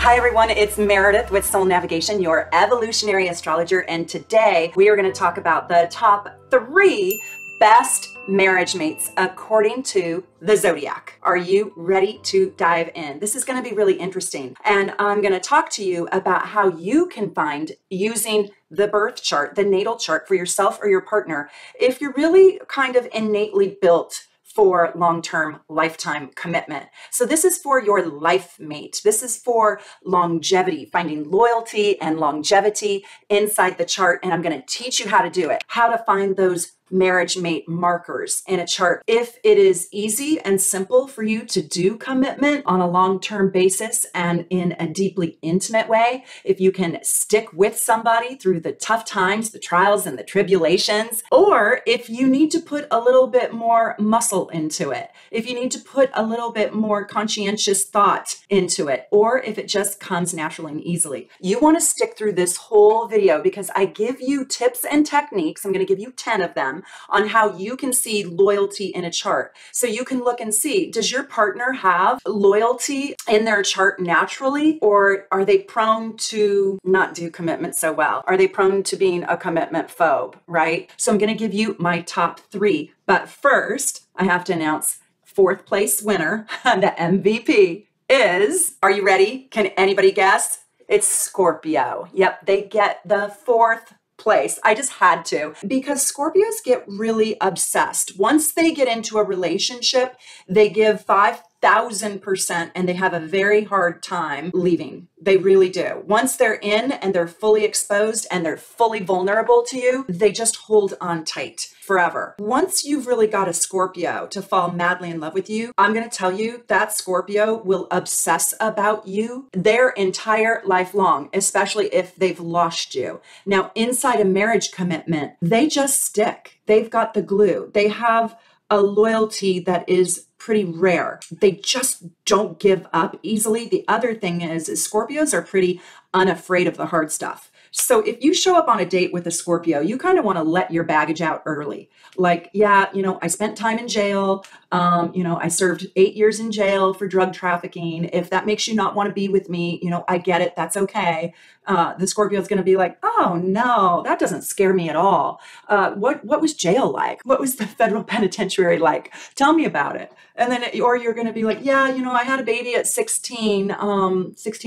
Hi everyone, it's Meredith with Soul Navigation, your evolutionary astrologer, and today we are going to talk about the top 3 best marriage mates according to the Zodiac. Are you ready to dive in? This is going to be really interesting, and I'm going to talk to you about how you can find, using the birth chart, the natal chart for yourself or your partner, if you're really kind of innately built for long-term lifetime commitment. So this is for your life mate. This is for longevity, finding loyalty and longevity inside the chart. And I'm going to teach you how to do it, how to find those marriage mate markers in a chart. If it is easy and simple for you to do commitment on a long-term basis and in a deeply intimate way, if you can stick with somebody through the tough times, the trials and the tribulations, or if you need to put a little bit more muscle into it, if you need to put a little bit more conscientious thought into it, or if it just comes naturally and easily, you want to stick through this whole video because I give you tips and techniques. I'm going to give you 10 of them on how you can see loyalty in a chart. So you can look and see, does your partner have loyalty in their chart naturally, or are they prone to not do commitment so well? Are they prone to being a commitment phobe, right? So I'm going to give you my top 3. But first, I have to announce 4th place winner, the MVP is, are you ready? Can anybody guess? It's Scorpio. Yep, they get the 4th place. I just had to, because Scorpios get really obsessed. Once they get into a relationship, they give 5,000% and they have a very hard time leaving. They really do. Once they're in and they're fully exposed and they're fully vulnerable to you, they just hold on tight forever. Once you've really got a Scorpio to fall madly in love with you, I'm going to tell you that Scorpio will obsess about you their entire life long, especially if they've lost you. Now, inside a marriage commitment, they just stick. They've got the glue. They have a loyalty that is pretty rare. They just don't give up easily. The other thing is Scorpios are pretty unafraid of the hard stuff. So if you show up on a date with a Scorpio, you kind of want to let your baggage out early. Like, yeah, I spent time in jail. I served 8 years in jail for drug trafficking. If that makes you not want to be with me, I get it. That's okay. The Scorpio is going to be like, oh no, that doesn't scare me at all. What was jail like? What was the federal penitentiary like? Tell me about it. And then, or you're going to be like, yeah, I had a baby at 16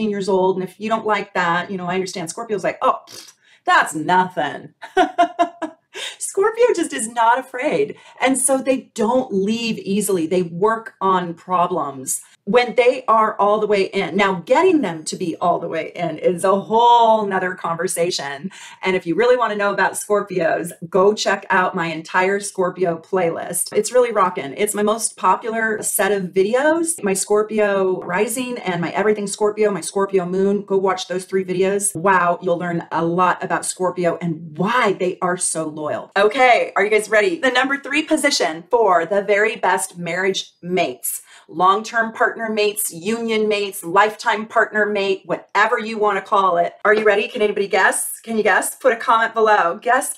years old. And if you don't like that, I understand. Scorpio's like, oh, that's nothing. Scorpio just is not afraid. And so they don't leave easily. They work on problems when they are all the way in. Now, getting them to be all the way in is a whole nother conversation. And if you really want to know about Scorpios, go check out my entire Scorpio playlist. It's really rocking. It's my most popular set of videos, my Scorpio rising and my everything Scorpio, my Scorpio moon. Go watch those 3 videos. Wow, you'll learn a lot about Scorpio and why they are so loyal. Okay, are you guys ready? The number 3 position for the very best marriage mates, long-term partner mates, union mates, lifetime partner mate, whatever you want to call it. Are you ready? Can anybody guess? Can you guess? Put a comment below. Guess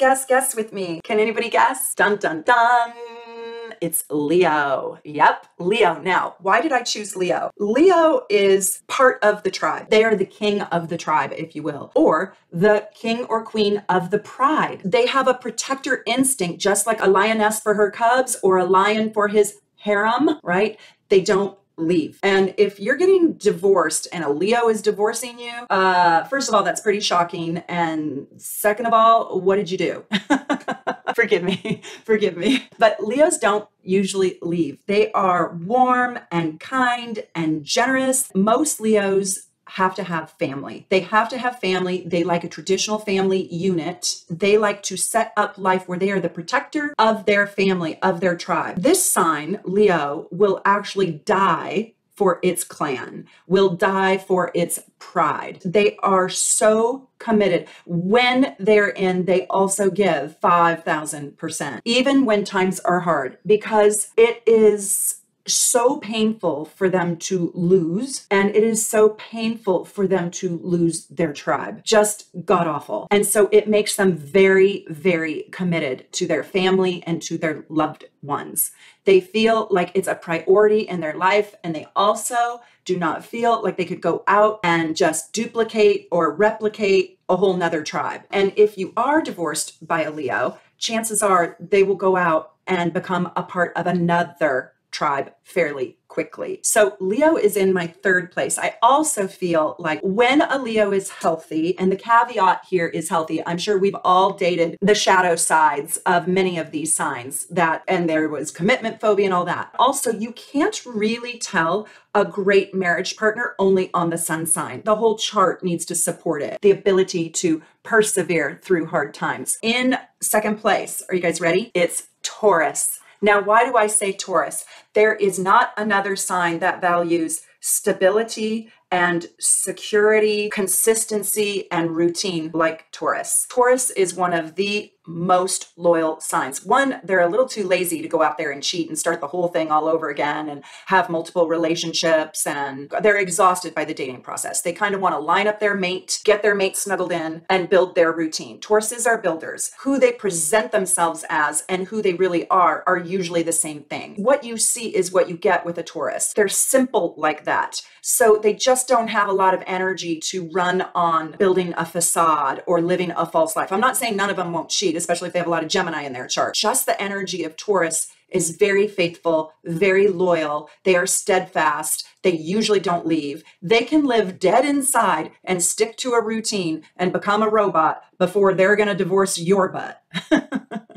with me. Can anybody guess? Dun, dun, dun. It's Leo. Yep, Leo. Now, why did I choose Leo? Leo is part of the tribe. They are the king of the tribe, if you will, or the king or queen of the pride. They have a protector instinct, just like a lioness for her cubs or a lion for his harem, right? They don't leave. And if you're getting divorced and a Leo is divorcing you, first of all, that's pretty shocking. And second of all, what did you do? Forgive me. But Leos don't usually leave. They are warm and kind and generous. Most Leos have to have family. They have to have family. They like a traditional family unit. They like to set up life where they are the protector of their family, of their tribe. This sign, Leo, will actually die for its clan, will die for its pride. They are so committed. When they're in, they also give 5,000%, even when times are hard, because it is so painful for them to lose, and it is so painful for them to lose their tribe. Just god awful. And so it makes them very, very committed to their family and to their loved ones. They feel like it's a priority in their life, and they also do not feel like they could go out and just duplicate or replicate a whole nother tribe. And if you are divorced by a Leo, chances are they will go out and become a part of another tribe fairly quickly. So Leo is in my third place. I also feel like when a Leo is healthy, and the caveat here is healthy, I'm sure we've all dated the shadow sides of many of these signs and there was commitment phobia and all that. Also, you can't really tell a great marriage partner only on the sun sign. The whole chart needs to support it. The ability to persevere through hard times. In second place, are you guys ready? It's Taurus. Now, why do I say Taurus? There is not another sign that values stability and security, consistency, and routine like Taurus. Taurus is one of the most loyal signs. One, they're a little too lazy to go out there and cheat and start the whole thing all over again and have multiple relationships, and they're exhausted by the dating process. They kind of want to line up their mate, get their mate snuggled in, and build their routine. Tauruses are builders. Who they present themselves as and who they really are usually the same thing. What you see is what you get with a Taurus. They're simple like that. So they just don't have a lot of energy to run on building a facade or living a false life. I'm not saying none of them won't cheat, especially if they have a lot of Gemini in their chart. Just the energy of Taurus is very faithful, very loyal. They are steadfast. They usually don't leave. They can live dead inside and stick to a routine and become a robot before they're going to divorce your butt.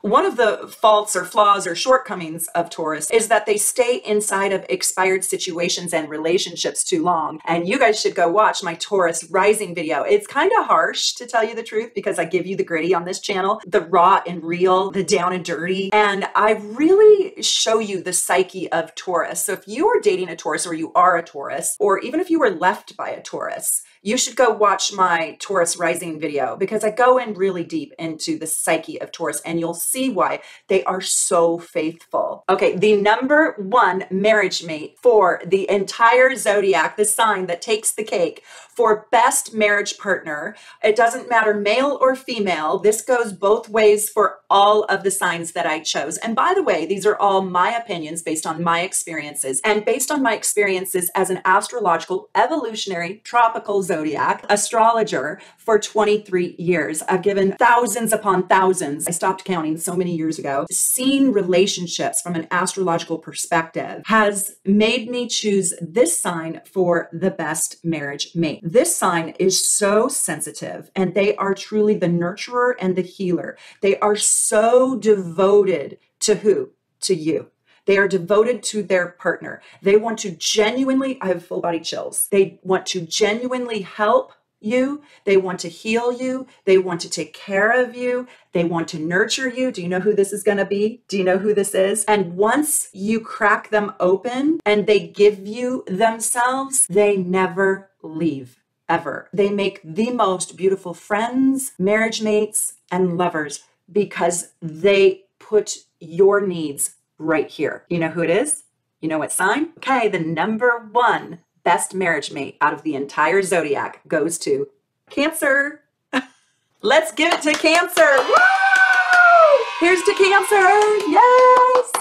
One of the faults or flaws or shortcomings of Taurus is that they stay inside of expired situations and relationships too long. And you guys should go watch my Taurus rising video. It's kind of harsh, to tell you the truth, because I give you the gritty on this channel, the raw and real, the down and dirty. And I really show you the psyche of Taurus. So if you are dating a Taurus, or you are a Taurus, or even if you were left by a Taurus, you should go watch my Taurus rising video, because I go in really deep into the psyche of Taurus, and you'll see why they are so faithful. Okay, the number one marriage mate for the entire zodiac, the sign that takes the cake for best marriage partner. It doesn't matter male or female. This goes both ways for all of the signs that I chose. And by the way, these are all my opinions based on my experiences, and based on my experiences as an astrological, evolutionary, tropical zodiac astrologer for 23 years. I've given thousands upon thousands. I stopped counting so many years ago. Seeing relationships from an astrological perspective has made me choose this sign for the best marriage mate. This sign is so sensitive, and they are truly the nurturer and the healer. They are so devoted to who? To you. They are devoted to their partner. They want to genuinely, I have full body chills. They want to genuinely help you. They want to heal you. They want to take care of you. They want to nurture you. Do you know who this is going to be? Do you know who this is? And once you crack them open and they give you themselves, they never leave, ever. They make the most beautiful friends, marriage mates, and lovers, because they put your needs right here. You know who it is? You know what sign? Okay, the number one best marriage mate out of the entire zodiac goes to Cancer. Let's give it to Cancer. Woo! Here's to Cancer. Yes.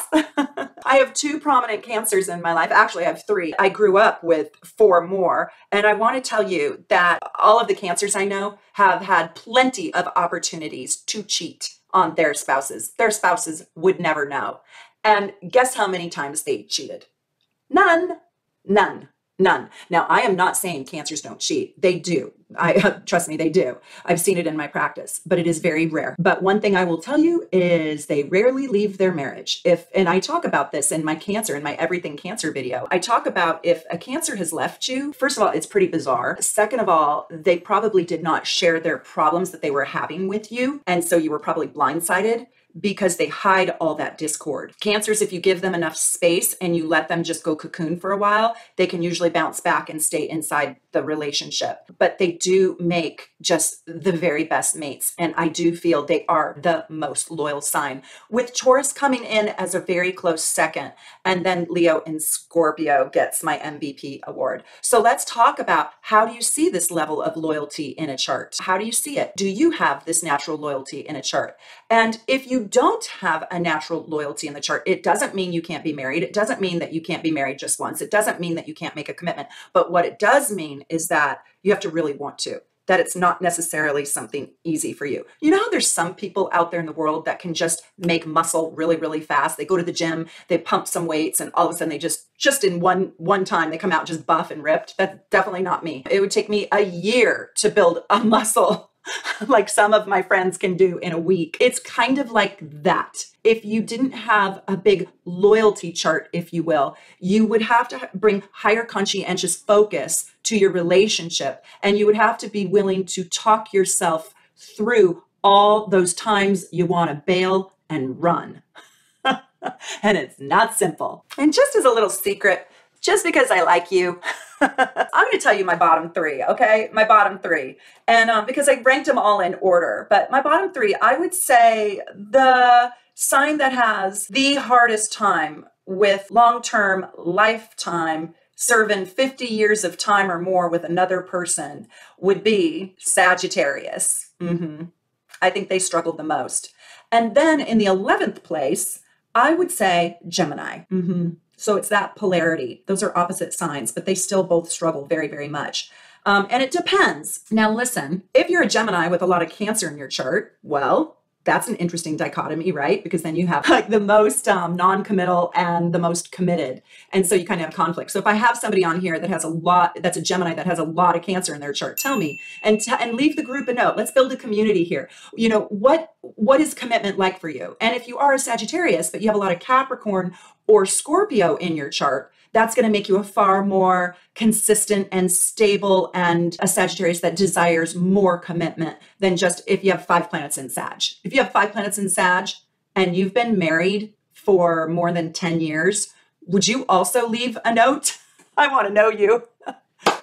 I have two prominent Cancers in my life. Actually, I have three. I grew up with four more. And I want to tell you that all of the Cancers I know have had plenty of opportunities to cheat on their spouses. Their spouses would never know. And guess how many times they cheated? None. None. None. Now, I am not saying Cancers don't cheat. They do. Trust me, they do. I've seen it in my practice, but it is very rare. But one thing I will tell you is they rarely leave their marriage. And I talk about this in my Cancer, in my Everything Cancer video. I talk about if a Cancer has left you, first of all, it's pretty bizarre. Second of all, they probably did not share their problems that they were having with you. And so you were probably blindsided because they hide all that discord. Cancers, if you give them enough space and you let them just go cocoon for a while, they can usually bounce back and stay inside the relationship. But they do make just the very best mates. And I do feel they are the most loyal sign, with Taurus coming in as a very close second. And then Leo and Scorpio gets my MVP award. So let's talk about, how do you see this level of loyalty in a chart? How do you see it? Do you have this natural loyalty in a chart? And if you don't have a natural loyalty in the chart, it doesn't mean you can't be married. It doesn't mean that you can't be married just once. It doesn't mean that you can't make a commitment. But what it does mean is that you have to really want to, that it's not necessarily something easy for you. You know how there's some people out there in the world that can just make muscle really, really fast. They go to the gym, they pump some weights, and all of a sudden they just in one time, they come out just buff and ripped. That's definitely not me. It would take me a year to build a muscle like some of my friends can do in a week. It's kind of like that. If you didn't have a big loyalty chart, if you will, you would have to bring higher conscientious focus to your relationship. And you would have to be willing to talk yourself through all those times you want to bail and run. And it's not simple. And just as a little secret, just because I like you, I'm going to tell you my bottom three, okay? My bottom three. And because I ranked them all in order, but my bottom three, I would say the sign that has the hardest time with long-term lifetime serving 50 years of time or more with another person would be Sagittarius. I think they struggled the most. And then in the 11th place, I would say Gemini. So it's that polarity. Those are opposite signs, but they still both struggle very, very much. And it depends. Now, listen, if you're a Gemini with a lot of Cancer in your chart, well, that's an interesting dichotomy, right? Because then you have like the most non-committal and the most committed. And so you kind of have conflict. So if I have somebody on here that has a lot, that's a Gemini that has a lot of Cancer in their chart, tell me and leave the group a note. Let's build a community here. You know, what is commitment like for you? And if you are a Sagittarius, but you have a lot of Capricorn or Scorpio in your chart, that's going to make you a far more consistent and stable and a Sagittarius that desires more commitment than just if you have 5 planets in Sag. If you have 5 planets in Sag and you've been married for more than 10 years, would you also leave a note? I want to know you.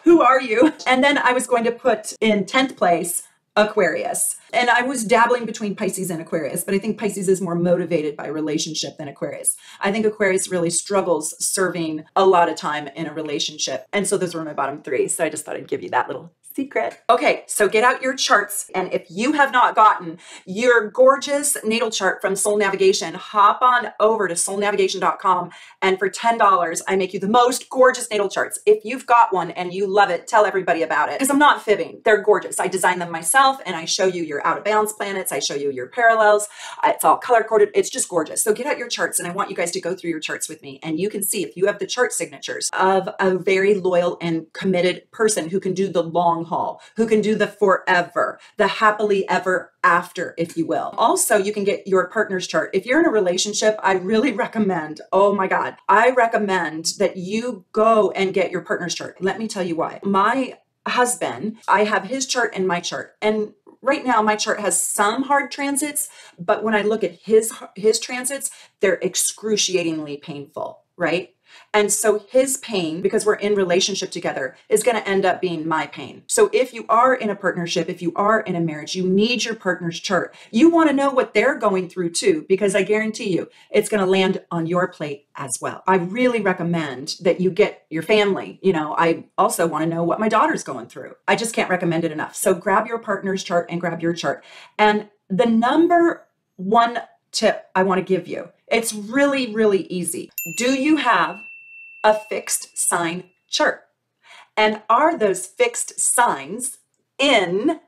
Who are you? And then I was going to put in 10th place Aquarius. And I was dabbling between Pisces and Aquarius, but I think Pisces is more motivated by relationship than Aquarius. I think Aquarius really struggles serving a lot of time in a relationship. And so those were my bottom three. So I just thought I'd give you that little secret. Okay, so get out your charts. And if you have not gotten your gorgeous natal chart from Soul Navigation, hop on over to soulnavigation.com. And for $10, I make you the most gorgeous natal charts. If you've got one and you love it, tell everybody about it. Because I'm not fibbing. They're gorgeous. I design them myself and I show you your out of bounds planets. I show you your parallels. It's all color coded. It's just gorgeous. So get out your charts and I want you guys to go through your charts with me. And you can see if you have the chart signatures of a very loyal and committed person who can do the long haul, who can do the forever, the happily ever after, if you will. Also, you can get your partner's chart. If you're in a relationship, I really recommend, oh my God, I recommend that you go and get your partner's chart. Let me tell you why. My husband, I have his chart and my chart. And right now my chart has some hard transits, but when I look at his transits, they're excruciatingly painful, right? And so his pain, because we're in relationship together, is going to end up being my pain. So if you are in a partnership, if you are in a marriage, you need your partner's chart. You want to know what they're going through too, because I guarantee you it's going to land on your plate as well. I really recommend that you get your family. You know, I also want to know what my daughter's going through. I just can't recommend it enough. So grab your partner's chart and grab your chart. And the number one tip I want to give you, it's really, really easy. Do you have a fixed sign chart? And are those fixed signs in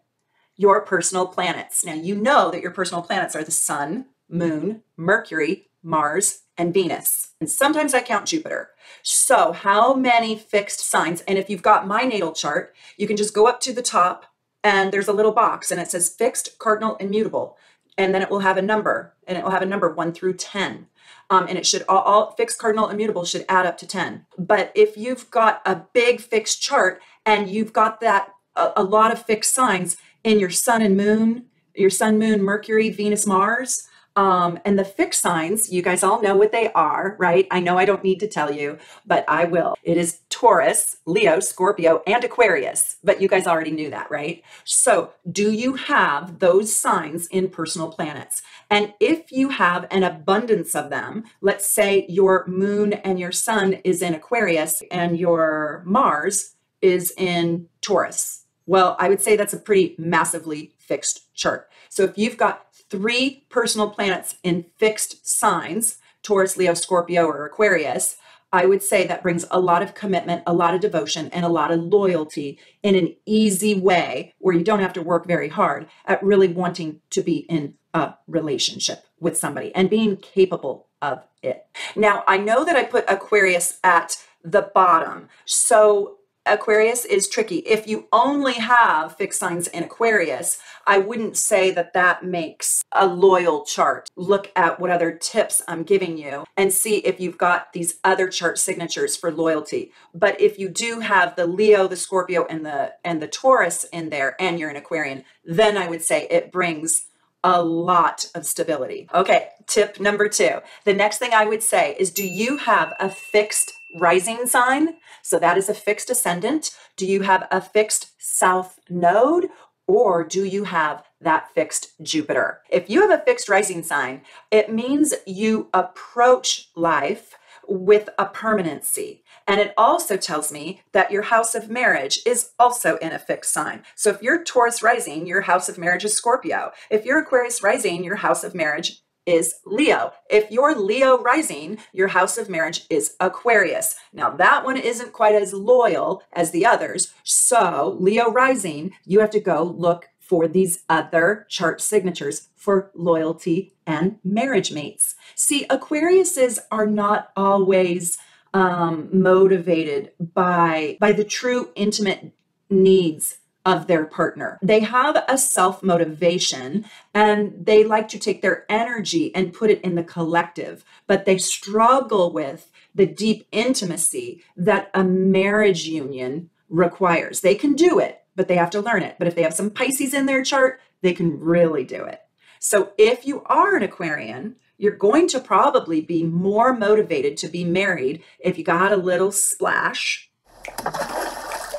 your personal planets? Now, you know that your personal planets are the Sun, Moon, Mercury, Mars, and Venus. And sometimes I count Jupiter. So how many fixed signs? And if you've got my natal chart, you can just go up to the top and there's a little box and it says fixed, cardinal, and mutable. And then it will have a number, and it will have a number 1 through 10. And it should all fixed, cardinal, and mutable should add up to 10. But if you've got a big fixed chart and you've got that a lot of fixed signs in your sun and moon, your sun, moon, Mercury, Venus, Mars, And the fixed signs, you guys all know what they are, right? I know I don't need to tell you, but I will. It is Taurus, Leo, Scorpio, and Aquarius. But you guys already knew that, right? So do you have those signs in personal planets? And if you have an abundance of them, let's say your moon and your sun is in Aquarius and your Mars is in Taurus. Well, I would say that's a pretty massively fixed chart. So if you've got 3 personal planets in fixed signs, Taurus, Leo, Scorpio, or Aquarius, I would say that brings a lot of commitment, a lot of devotion, and a lot of loyalty in an easy way where you don't have to work very hard at really wanting to be in a relationship with somebody and being capable of it. Now, I know that I put Aquarius at the bottom. So Aquarius is tricky. If you only have fixed signs in Aquarius, I wouldn't say that that makes a loyal chart. Look at what other tips I'm giving you and see if you've got these other chart signatures for loyalty. But if you do have the Leo, the Scorpio, and the Taurus in there, and you're an Aquarian, then I would say it brings a lot of stability. Okay, tip number 2. The next thing I would say is, do you have a fixed rising sign? So that is a fixed ascendant. Do you have a fixed south node, or do you have that fixed Jupiter? If you have a fixed rising sign, it means you approach life with a permanency. And it also tells me that your house of marriage is also in a fixed sign. So if you're Taurus rising, your house of marriage is Scorpio. If you're Aquarius rising, your house of marriage is Leo. If you're Leo rising, your house of marriage is Aquarius. Now that one isn't quite as loyal as the others. So Leo rising, you have to go look for these other chart signatures for loyalty and marriage mates. See, Aquariuses are not always motivated by the true intimate needs of their partner. They have a self-motivation and they like to take their energy and put it in the collective, but they struggle with the deep intimacy that a marriage union requires. They can do it, but they have to learn it. But if they have some Pisces in their chart, they can really do it. So if you are an Aquarian, you're going to probably be more motivated to be married if you got a little splash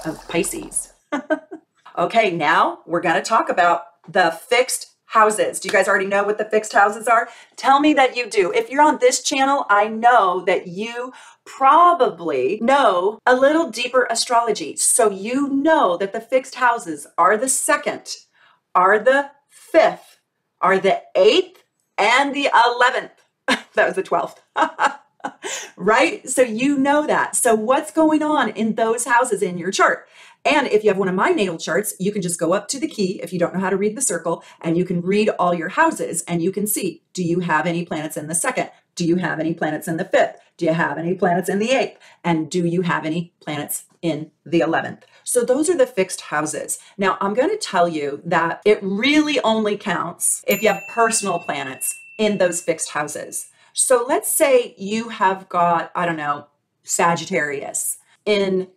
of Pisces. Okay, now we're going to talk about the fixed houses. Do you guys already know what the fixed houses are? Tell me that you do. If you're on this channel, I know that you probably know a little deeper astrology. So you know that the fixed houses are the 2nd, are the 5th, are the 8th, and the 11th. That was the 12th. Right? So you know that. So what's going on in those houses in your chart? And if you have one of my natal charts, you can just go up to the key if you don't know how to read the circle, and you can read all your houses and you can see, do you have any planets in the 2nd? Do you have any planets in the 5th? Do you have any planets in the 8th? And do you have any planets in the 11th? So those are the fixed houses. Now I'm going to tell you that it really only counts if you have personal planets in those fixed houses. So let's say you have got, I don't know, Sagittarius in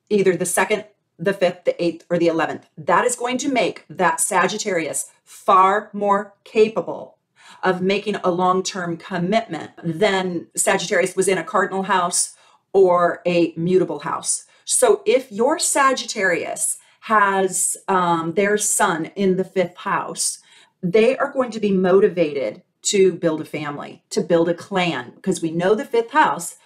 either the 2nd, the 5th, the 8th, or the 11th. That is going to make that Sagittarius far more capable of making a long-term commitment than Sagittarius was in a cardinal house or a mutable house. So if your Sagittarius has their sun in the 5th house, they are going to be motivated to build a family, to build a clan, because we know the 5th house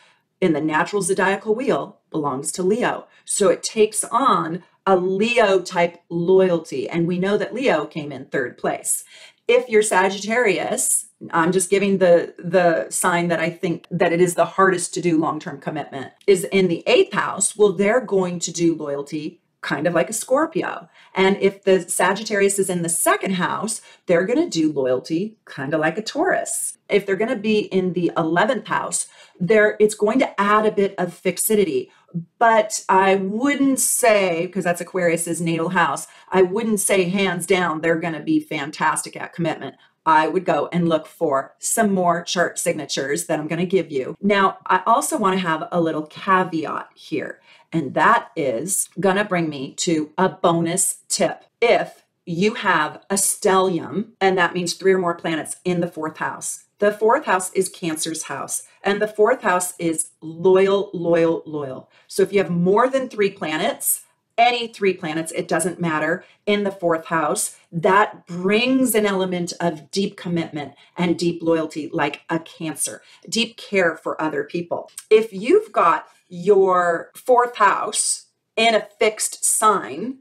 in the natural zodiacal wheel belongs to Leo. So it takes on a Leo type loyalty. And we know that Leo came in 3rd place. If you're Sagittarius, I'm just giving the sign that I think that it is the hardest to do long-term commitment, is in the 8th house. Well, they're going to do loyalty kind of like a Scorpio. And if the Sagittarius is in the 2nd house, they're going to do loyalty kind of like a Taurus. If they're going to be in the 11th house, it's going to add a bit of fixity. But I wouldn't say, because that's Aquarius's natal house, I wouldn't say hands down they're going to be fantastic at commitment. I would go and look for some more chart signatures that I'm going to give you. Now, I also want to have a little caveat here, and that is going to bring me to a bonus tip. If you have a stellium, and that means 3 or more planets in the 4th house. The 4th house is Cancer's house, and the 4th house is loyal, loyal, loyal. So if you have more than 3 planets, any 3 planets, it doesn't matter, in the 4th house, that brings an element of deep commitment and deep loyalty, like a Cancer, deep care for other people. If you've got your 4th house in a fixed sign,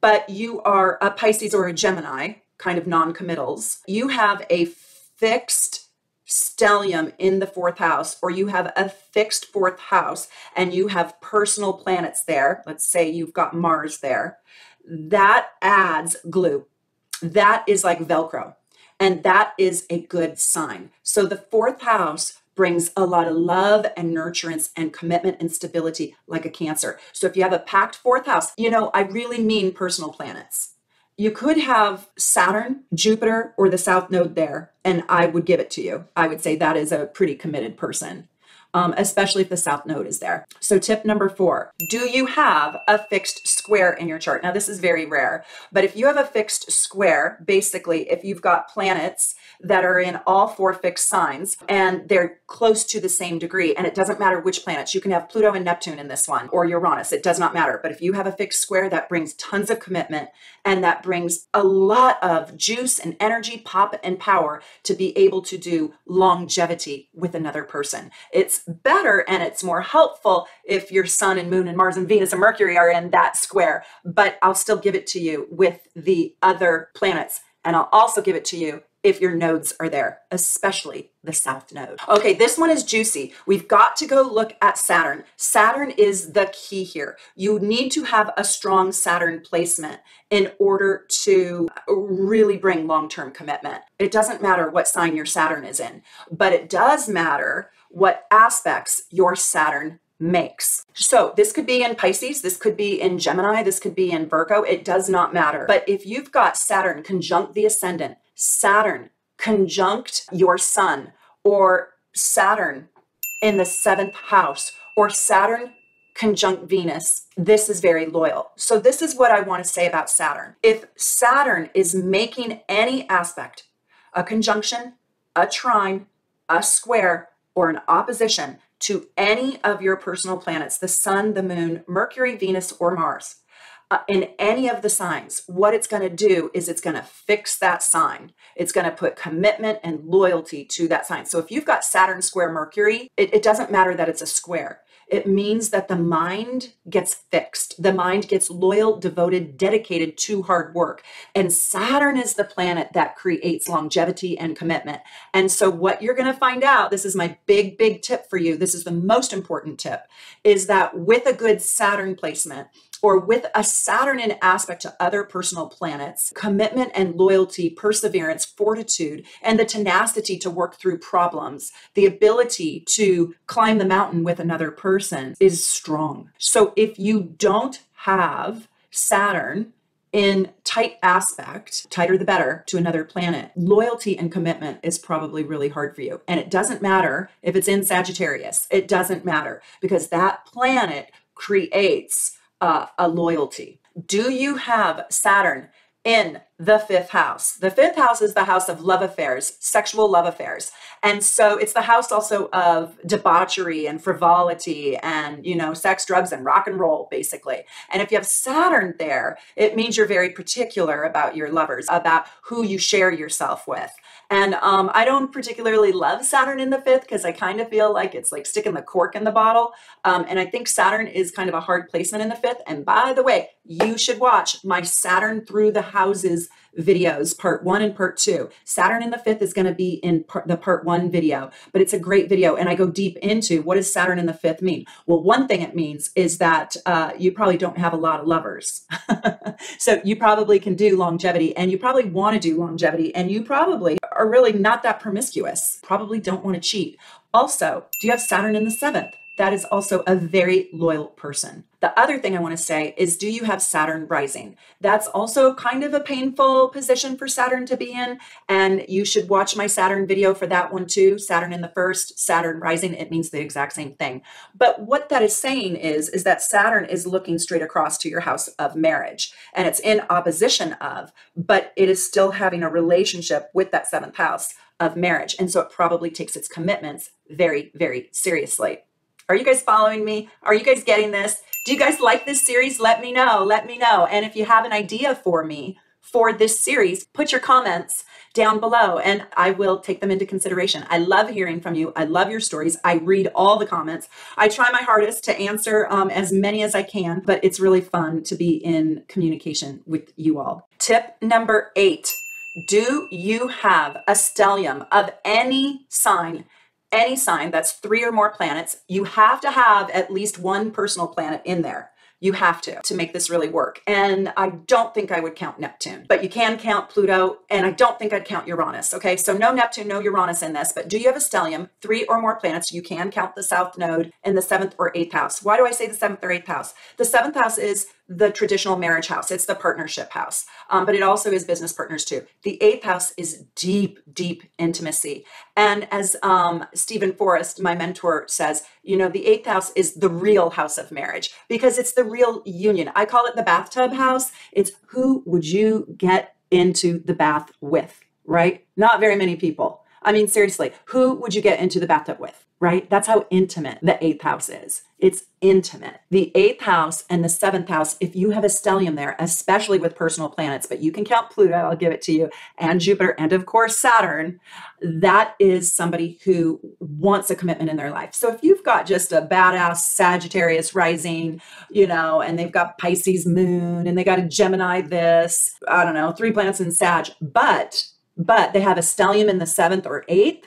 but you are a Pisces or a Gemini, kind of non-committals, you have a fixed stellium in the 4th house, or you have a fixed 4th house and you have personal planets there, let's say you've got Mars there, that adds glue. That is like Velcro, and that is a good sign. So the 4th house brings a lot of love and nurturance and commitment and stability, like a Cancer. So if you have a packed 4th house, you know, I really mean personal planets. You could have Saturn, Jupiter, or the South Node there, and I would give it to you. I would say that is a pretty committed person, especially if the South Node is there. So tip number 4, do you have a fixed square in your chart? Now, this is very rare, but if you have a fixed square, basically, if you've got planets that are in all 4 fixed signs and they're close to the same degree, and it doesn't matter which planets, you can have Pluto and Neptune in this one, or Uranus, it does not matter. But if you have a fixed square, that brings tons of commitment and that brings a lot of juice and energy, pop and power to be able to do longevity with another person. It's better and it's more helpful if your Sun and Moon and Mars and Venus and Mercury are in that square, but I'll still give it to you with the other planets. And I'll also give it to you if your nodes are there, especially the South Node. Okay, this one is juicy. We've got to go look at Saturn. Saturn is the key here. You need to have a strong Saturn placement in order to really bring long-term commitment. It doesn't matter what sign your Saturn is in, but it does matter what aspects your Saturn makes. So this could be in Pisces, this could be in Gemini, this could be in Virgo, it does not matter. But if you've got Saturn conjunct the ascendant, Saturn conjunct your Sun, or Saturn in the 7th house, or Saturn conjunct Venus, this is very loyal. So this is what I want to say about Saturn. If Saturn is making any aspect, a conjunction, a trine, a square, or an opposition to any of your personal planets, the Sun, the Moon, Mercury, Venus, or Mars, in any of the signs, what it's going to do is it's going to fix that sign. It's going to put commitment and loyalty to that sign. So if you've got Saturn square Mercury, it doesn't matter that it's a square. It means that the mind gets fixed. The mind gets loyal, devoted, dedicated to hard work. And Saturn is the planet that creates longevity and commitment. And so what you're going to find out, this is my big, big tip for you, this is the most important tip, is that with a good Saturn placement, or with a Saturn in aspect to other personal planets, commitment and loyalty, perseverance, fortitude, and the tenacity to work through problems, the ability to climb the mountain with another person is strong. So if you don't have Saturn in tight aspect, tighter the better, to another planet, loyalty and commitment is probably really hard for you. And it doesn't matter if it's in Sagittarius. It doesn't matter, because that planet creates a loyalty. Do you have Saturn in the 5th house? The 5th house is the house of love affairs, sexual love affairs. And so it's the house also of debauchery and frivolity and, you know, sex, drugs, and rock and roll, basically. And if you have Saturn there, it means you're very particular about your lovers, about who you share yourself with. And I don't particularly love Saturn in the 5th because I kind of feel like it's like sticking the cork in the bottle. And I think Saturn is kind of a hard placement in the 5th. And by the way, you should watch my Saturn through the houses videos, part 1 and part 2. Saturn in the 5th is going to be in the part 1 video, but it's a great video. And I go deep into what does Saturn in the 5th mean? Well, one thing it means is that you probably don't have a lot of lovers. So you probably can do longevity, and you probably want to do longevity, and you probably are really not that promiscuous, probably don't want to cheat. Also, do you have Saturn in the 7th? that is also a very loyal person. The other thing I want to say is, do you have Saturn rising? That's also kind of a painful position for Saturn to be in. And you should watch my Saturn video for that one too. Saturn in the first, Saturn rising, it means the exact same thing. But what that is saying is that Saturn is looking straight across to your house of marriage, and it's in opposition of, but it is still having a relationship with that seventh house of marriage. And so it probably takes its commitments very, very seriously. Are you guys following me? Are you guys getting this? Do you guys like this series? Let me know. Let me know. And if you have an idea for me for this series, put your comments down below and I will take them into consideration. I love hearing from you. I love your stories. I read all the comments. I try my hardest to answer as many as I can, but it's really fun to be in communication with you all. Tip number 8. Do you have a stellium of any sign that's 3 or more planets? You have to have at least one personal planet in there. You have to make this really work. And I don't think I would count Neptune, but you can count Pluto, and I don't think I'd count Uranus. Okay, so no Neptune, no Uranus in this, but do you have a stellium, 3 or more planets? You can count the South Node in the 7th or 8th house. Why do I say the 7th or 8th house? The 7th house is the traditional marriage house. It's the partnership house, but it also is business partners too. The 8th house is deep, deep intimacy. And as Stephen Forrest, my mentor, says, you know, the 8th house is the real house of marriage because it's the real union. I call it the bathtub house. It's who would you get into the bath with, right? Not very many people. I mean, seriously, who would you get into the bathtub with, right? That's how intimate the 8th house is. It's intimate. The 8th house and the 7th house, if you have a stellium there, especially with personal planets, but you can count Pluto, I'll give it to you, and Jupiter, and of course Saturn, that is somebody who wants a commitment in their life. So if you've got just a badass Sagittarius rising, you know, and they've got Pisces moon, and they got a Gemini this, I don't know, 3 planets in Sag, but they have a stellium in the 7th or 8th,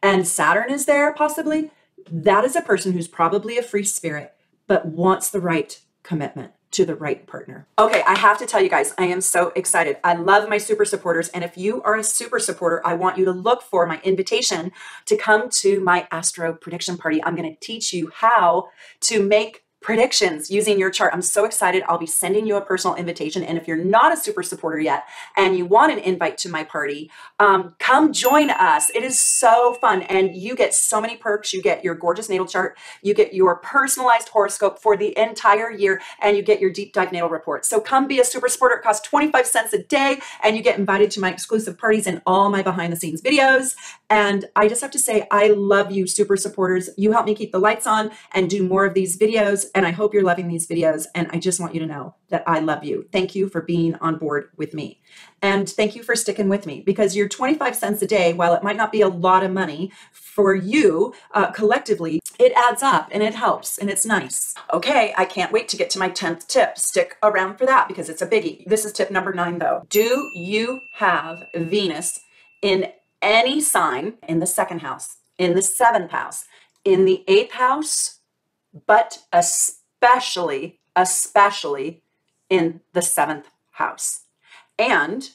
and Saturn is there possibly, that is a person who's probably a free spirit, but wants the right commitment to the right partner. Okay, I have to tell you guys, I am so excited. I love my super supporters. And if you are a super supporter, I want you to look for my invitation to come to my Astro prediction party. I'm going to teach you how to make predictions using your chart. I'm so excited. I'll be sending you a personal invitation. And if you're not a super supporter yet and you want an invite to my party, come join us. It is so fun. And you get so many perks. You get your gorgeous natal chart. You get your personalized horoscope for the entire year, and you get your deep dive natal report. So come be a super supporter. It costs 25 cents a day, and you get invited to my exclusive parties and all my behind the scenes videos. And I just have to say, I love you, super supporters. You help me keep the lights on and do more of these videos. And I hope you're loving these videos. And I just want you to know that I love you. Thank you for being on board with me. And thank you for sticking with me, because your 25 cents a day, while it might not be a lot of money for you collectively, it adds up and it helps and it's nice. Okay, I can't wait to get to my 10th tip. Stick around for that because it's a biggie. This is tip number 9 though. Do you have Venus in any sign in the 2nd house, in the 7th house, in the 8th house, but especially in the 7th house? And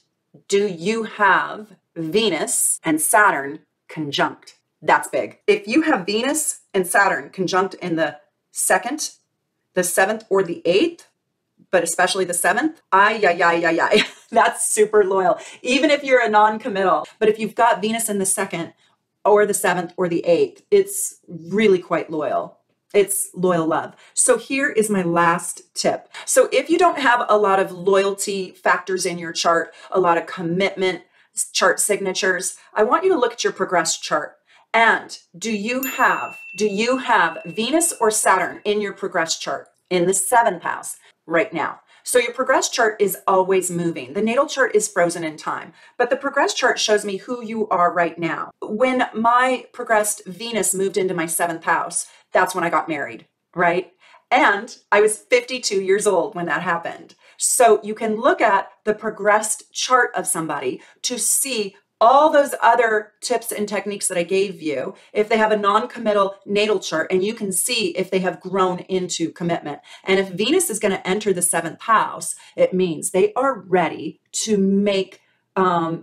do you have Venus and Saturn conjunct? That's big. If you have Venus and Saturn conjunct in the 2nd, the 7th, or the 8th, but especially the 7th, that's super loyal. Even if you're a non-committal, but if you've got Venus in the 2nd or the 7th or the 8th, it's really quite loyal. It's loyal love. So here is my last tip. So if you don't have a lot of loyalty factors in your chart, a lot of commitment chart signatures, I want you to look at your progressed chart. And do you have Venus or Saturn in your progressed chart in the 7th house right now? So your progressed chart is always moving. The natal chart is frozen in time, but the progressed chart shows me who you are right now. When my progressed Venus moved into my 7th house, that's when I got married, right? And I was 52 years old when that happened. So you can look at the progressed chart of somebody to see all those other tips and techniques that I gave you, if they have a non-committal natal chart, and you can see if they have grown into commitment. And if Venus is going to enter the 7th house, it means they are ready to make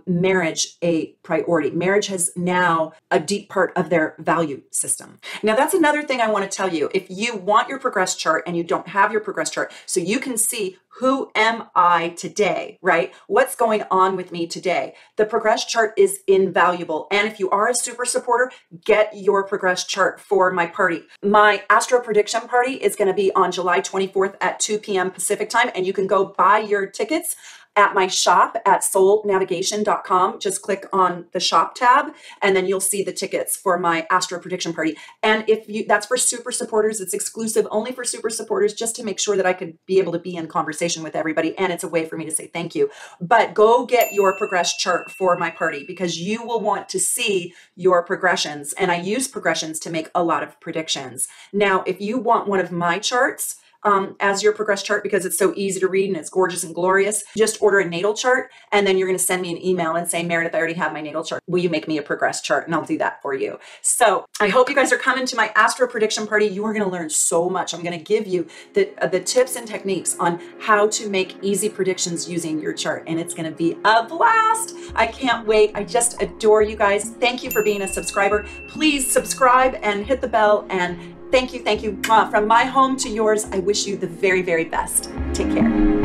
marriage a priority. Marriage has now a deep part of their value system. Now, that's another thing I want to tell you. If you want your progress chart and you don't have your progress chart, so you can see who am I today, right? What's going on with me today? The progress chart is invaluable. And if you are a super supporter, get your progress chart for my party. My Astro prediction party is going to be on July 24th at 2 p.m. Pacific time, and you can go buy your tickets at my shop at soulnavigation.com. Just click on the shop tab and then you'll see the tickets for my Astro prediction party. And if you, that's for super supporters, it's exclusive only for super supporters, just to make sure that I could be able to be in conversation with everybody. And it's a way for me to say thank you. But go get your progress chart for my party, because you will want to see your progressions. And I use progressions to make a lot of predictions. Now, if you want one of my charts, as your progress chart, because it's so easy to read and it's gorgeous and glorious, just order a natal chart, and then you're going to send me an email and say, Meredith, I already have my natal chart. Will you make me a progress chart? And I'll do that for you. So I hope you guys are coming to my Astro prediction party. You are going to learn so much. I'm going to give you the tips and techniques on how to make easy predictions using your chart, and it's going to be a blast. I can't wait. I just adore you guys. Thank you for being a subscriber. Please subscribe and hit the bell, and thank you. From my home to yours, I wish you the very, very best. Take care.